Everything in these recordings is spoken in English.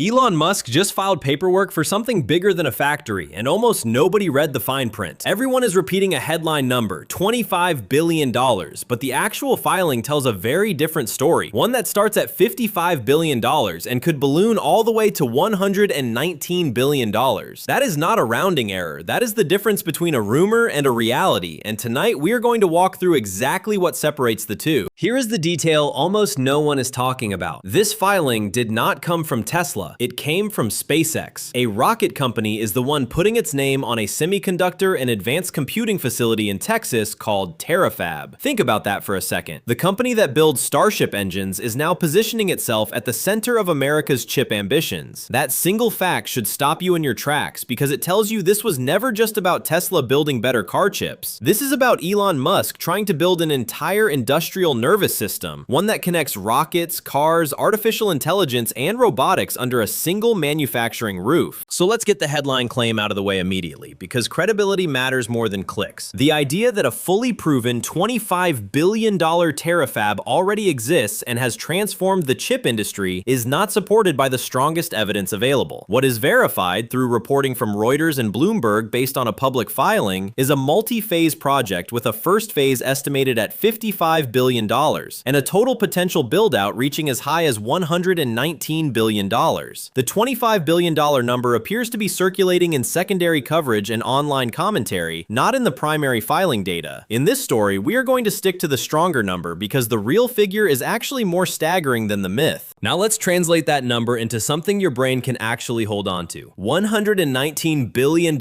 Elon Musk just filed paperwork for something bigger than a factory, and almost nobody read the fine print. Everyone is repeating a headline number, $25 billion, but the actual filing tells a very different story, one that starts at $55 billion and could balloon all the way to $119 billion. That is not a rounding error, that is the difference between a rumor and a reality, and tonight we are going to walk through exactly what separates the two. Here is the detail almost no one is talking about. This filing did not come from Tesla. It came from SpaceX. A rocket company is the one putting its name on a semiconductor and advanced computing facility in Texas called Terafab. Think about that for a second. The company that builds Starship engines is now positioning itself at the center of America's chip ambitions. That single fact should stop you in your tracks because it tells you this was never just about Tesla building better car chips. This is about Elon Musk trying to build an entire industrial nervous system, one that connects rockets, cars, artificial intelligence, and robotics under a single manufacturing roof. So let's get the headline claim out of the way immediately, because credibility matters more than clicks. The idea that a fully proven $25 billion terafab already exists and has transformed the chip industry is not supported by the strongest evidence available. What is verified through reporting from Reuters and Bloomberg based on a public filing is a multi-phase project with a first phase estimated at $55 billion and a total potential build-out reaching as high as $119 billion. The $25 billion number appears to be circulating in secondary coverage and online commentary, not in the primary filing data. In this story, we are going to stick to the stronger number because the real figure is actually more staggering than the myth. Now let's translate that number into something your brain can actually hold on to. $119 billion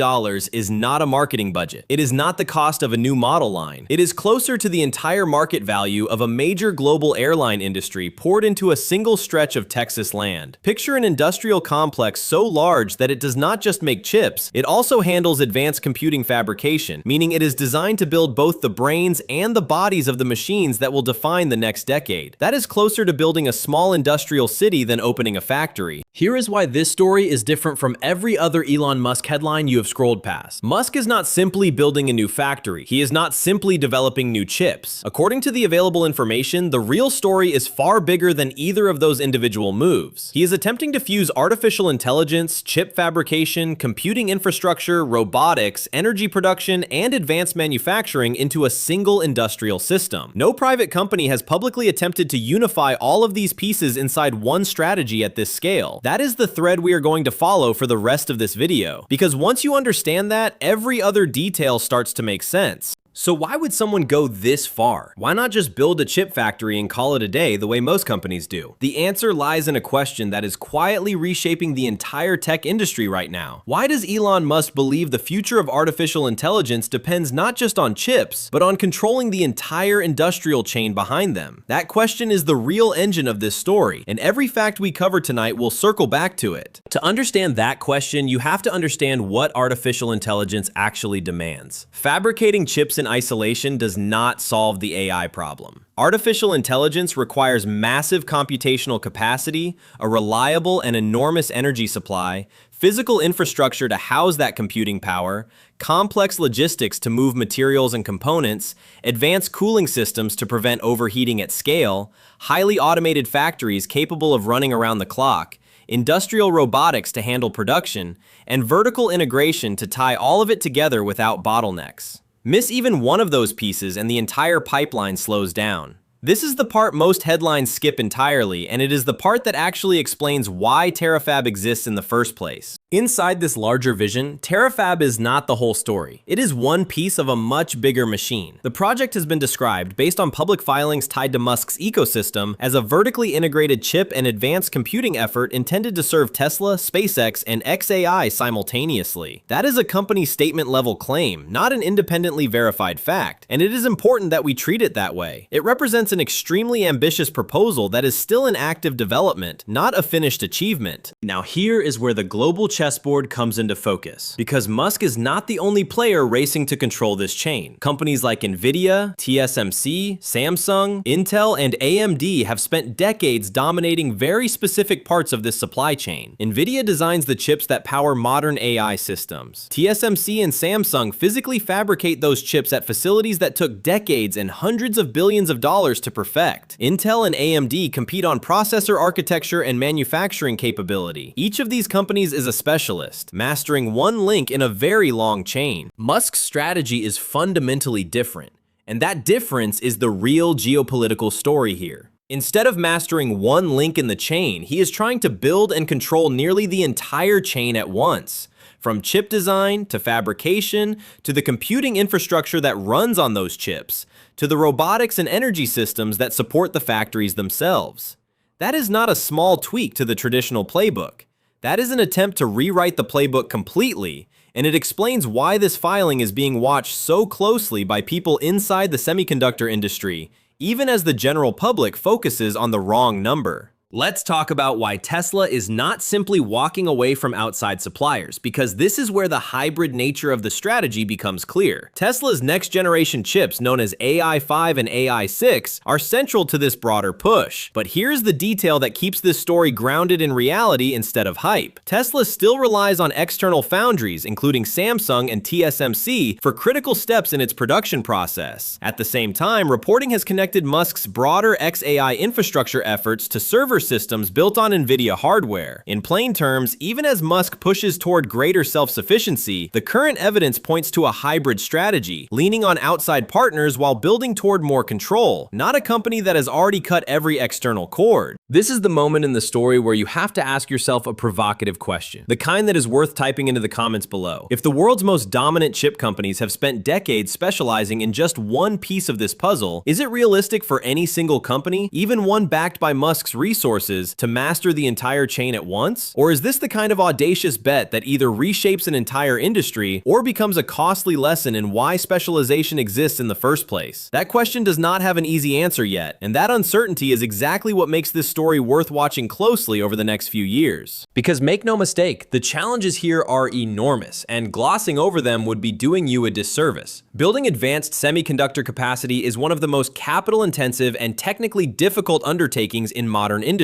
is not a marketing budget. It is not the cost of a new model line. It is closer to the entire market value of a major global airline industry poured into a single stretch of Texas land. Picture an industrial complex so large that it does not just make chips, it also handles advanced computing fabrication, meaning it is designed to build both the brains and the bodies of the machines that will define the next decade. That is closer to building a small industrial city than opening a factory. Here is why this story is different from every other Elon Musk headline you have scrolled past. Musk is not simply building a new factory. He is not simply developing new chips. According to the available information, the real story is far bigger than either of those individual moves. He is attempting to fuse artificial intelligence, chip fabrication, computing infrastructure, robotics, energy production, and advanced manufacturing into a single industrial system. No private company has publicly attempted to unify all of these pieces inside one strategy at this scale. That is the thread we are going to follow for the rest of this video, because once you understand that, every other detail starts to make sense. So why would someone go this far? Why not just build a chip factory and call it a day the way most companies do? The answer lies in a question that is quietly reshaping the entire tech industry right now. Why does Elon Musk believe the future of artificial intelligence depends not just on chips, but on controlling the entire industrial chain behind them? That question is the real engine of this story, and every fact we cover tonight will circle back to it. To understand that question, you have to understand what artificial intelligence actually demands. Fabricating chips in isolation does not solve the AI problem. Artificial intelligence requires massive computational capacity, a reliable and enormous energy supply, physical infrastructure to house that computing power, complex logistics to move materials and components, advanced cooling systems to prevent overheating at scale, highly automated factories capable of running around the clock, industrial robotics to handle production, and vertical integration to tie all of it together without bottlenecks. Miss even one of those pieces and the entire pipeline slows down. This is the part most headlines skip entirely, and it is the part that actually explains why Terafab exists in the first place. Inside this larger vision, Terafab is not the whole story. It is one piece of a much bigger machine. The project has been described, based on public filings tied to Musk's ecosystem, as a vertically integrated chip and advanced computing effort intended to serve Tesla, SpaceX, and xAI simultaneously. That is a company statement-level claim, not an independently verified fact, and it is important that we treat it that way. It represents an extremely ambitious proposal that is still in active development, not a finished achievement. Now here is where the global chessboard comes into focus, because Musk is not the only player racing to control this chain. Companies like Nvidia, TSMC, Samsung, Intel, and AMD have spent decades dominating very specific parts of this supply chain. Nvidia designs the chips that power modern AI systems. TSMC and Samsung physically fabricate those chips at facilities that took decades and hundreds of billions of dollars to perfect. Intel and AMD compete on processor architecture and manufacturing capability. Each of these companies is a specialist, mastering one link in a very long chain. Musk's strategy is fundamentally different, and that difference is the real geopolitical story here. Instead of mastering one link in the chain, he is trying to build and control nearly the entire chain at once. From chip design to fabrication to the computing infrastructure that runs on those chips, to the robotics and energy systems that support the factories themselves. That is not a small tweak to the traditional playbook. That is an attempt to rewrite the playbook completely, and it explains why this filing is being watched so closely by people inside the semiconductor industry, even as the general public focuses on the wrong number. Let's talk about why Tesla is not simply walking away from outside suppliers, because this is where the hybrid nature of the strategy becomes clear. Tesla's next-generation chips, known as AI5 and AI6, are central to this broader push. But here's the detail that keeps this story grounded in reality instead of hype. Tesla still relies on external foundries, including Samsung and TSMC, for critical steps in its production process. At the same time, reporting has connected Musk's broader XAI infrastructure efforts to server systems built on Nvidia hardware. In plain terms, even as Musk pushes toward greater self-sufficiency, the current evidence points to a hybrid strategy, leaning on outside partners while building toward more control, not a company that has already cut every external cord. This is the moment in the story where you have to ask yourself a provocative question, the kind that is worth typing into the comments below. If the world's most dominant chip companies have spent decades specializing in just one piece of this puzzle, is it realistic for any single company, even one backed by Musk's resources, to master the entire chain at once? Or is this the kind of audacious bet that either reshapes an entire industry or becomes a costly lesson in why specialization exists in the first place? That question does not have an easy answer yet, and that uncertainty is exactly what makes this story worth watching closely over the next few years. Because make no mistake, the challenges here are enormous, and glossing over them would be doing you a disservice. Building advanced semiconductor capacity is one of the most capital-intensive and technically difficult undertakings in modern industry.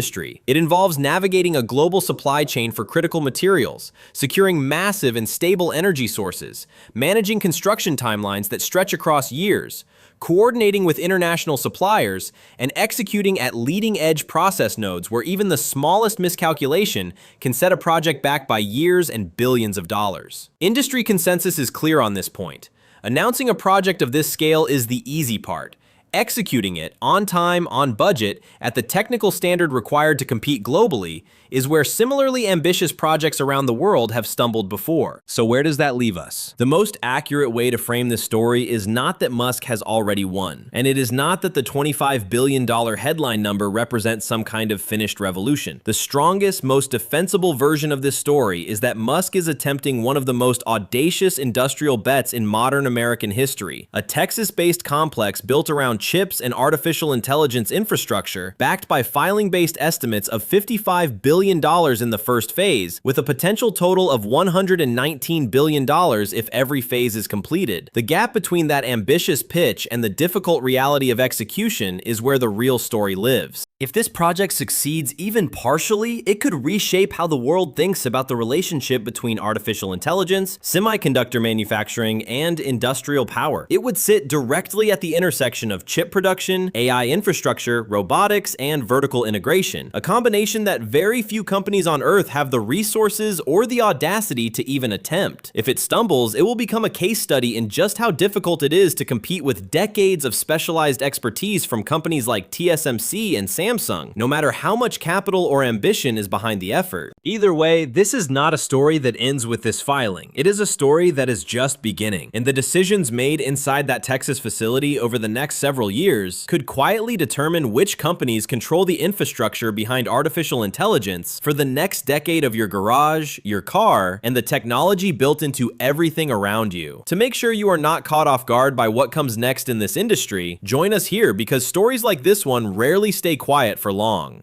It involves navigating a global supply chain for critical materials, securing massive and stable energy sources, managing construction timelines that stretch across years, coordinating with international suppliers, and executing at leading-edge process nodes where even the smallest miscalculation can set a project back by years and billions of dollars. Industry consensus is clear on this point. Announcing a project of this scale is the easy part. Executing it on time, on budget, at the technical standard required to compete globally is where similarly ambitious projects around the world have stumbled before. So where does that leave us? The most accurate way to frame this story is not that Musk has already won, and it is not that the $25 billion headline number represents some kind of finished revolution. The strongest, most defensible version of this story is that Musk is attempting one of the most audacious industrial bets in modern American history, a Texas-based complex built around chips and artificial intelligence infrastructure, backed by filing-based estimates of $55 billion in the first phase, with a potential total of $119 billion if every phase is completed. The gap between that ambitious pitch and the difficult reality of execution is where the real story lives. If this project succeeds even partially, it could reshape how the world thinks about the relationship between artificial intelligence, semiconductor manufacturing, and industrial power. It would sit directly at the intersection of chip production, AI infrastructure, robotics, and vertical integration, a combination that very few companies on Earth have the resources or the audacity to even attempt. If it stumbles, it will become a case study in just how difficult it is to compete with decades of specialized expertise from companies like TSMC and Samsung, no matter how much capital or ambition is behind the effort. Either way, this is not a story that ends with this filing. It is a story that is just beginning, and the decisions made inside that Texas facility over the next several years could quietly determine which companies control the infrastructure behind artificial intelligence for the next decade of your garage, your car, and the technology built into everything around you. To make sure you are not caught off guard by what comes next in this industry, join us here because stories like this one rarely stay quiet for long.